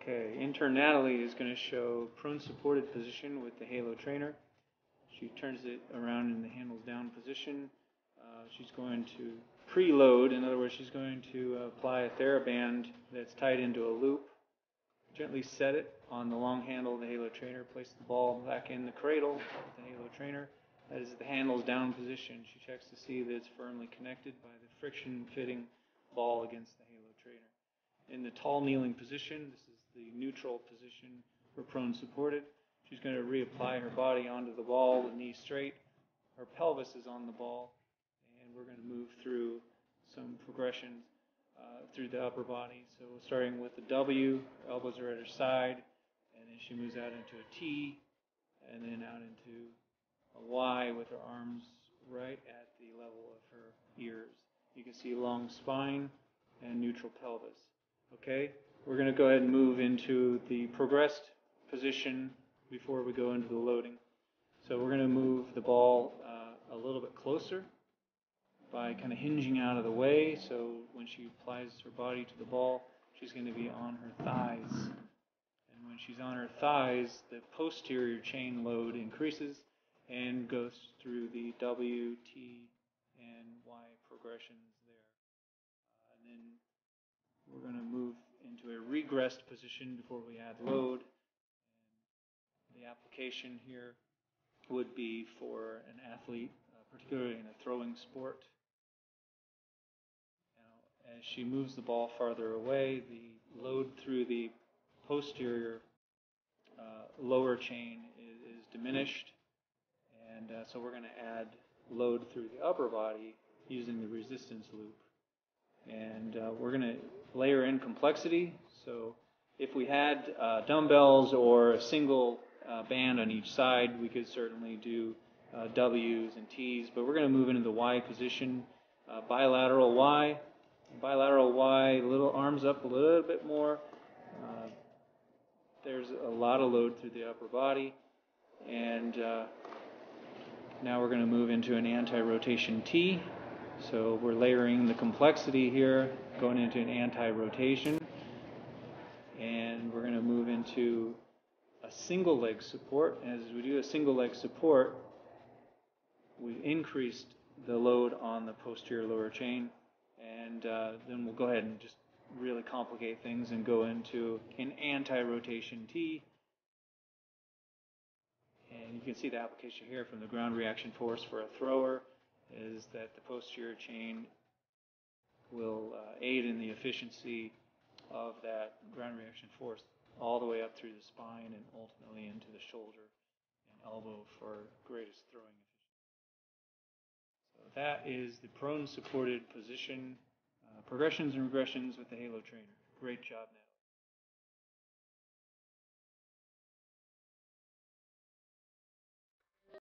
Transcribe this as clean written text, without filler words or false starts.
Okay, intern Natalie is going to show prone supported position with the halo trainer. She turns it around in the handles down position. She's going to preload, in other words, she's going to apply a TheraBand that's tied into a loop. Gently set it on the long handle of the halo trainer. Place the ball back in the cradle with the halo trainer. That is the handles down position. She checks to see that it's firmly connected by the friction fitting ball against the halo trainer. In the tall kneeling position, this is the neutral position for prone supported. She's going to reapply her body onto the ball, the knee straight. Her pelvis is on the ball, and we're going to move through some progressions through the upper body. So starting with the W, her elbows are at her side, and then she moves out into a T, and then out into a Y with her arms right at the level of her ears. You can see long spine and neutral pelvis. Okay, we're going to go ahead and move into the progressed position before we go into the loading. So we're going to move the ball a little bit closer by kind of hinging out of the way. So when she applies her body to the ball, she's going to be on her thighs. And when she's on her thighs, the posterior chain load increases and goes through the W, T, and Y progressions there. And then we're going to move into a regressed position before we add load. And the application here would be for an athlete, particularly in a throwing sport. Now, as she moves the ball farther away, the load through the posterior lower chain is diminished. And so we're going to add load through the upper body using the resistance loop. And we're going to layer in complexity. So if we had dumbbells or a single band on each side, we could certainly do W's and T's, but we're going to move into the Y position, bilateral Y, little arms up a little bit more. There's a lot of load through the upper body, and now we're going to move into an anti-rotation T. So we're layering the complexity here, going into an anti-rotation, and we're going to move into a single leg support. As we do a single leg support, we've increased the load on the posterior lower chain, and then we'll go ahead and just really complicate things and go into an anti-rotation T. And you can see the application here from the ground reaction force for a thrower is that the posterior chain will aid in the efficiency of that ground reaction force all the way up through the spine and ultimately into the shoulder and elbow for greatest throwing efficiency. So that is the prone supported position, progressions and regressions with the halo trainer. Great job, Natalie.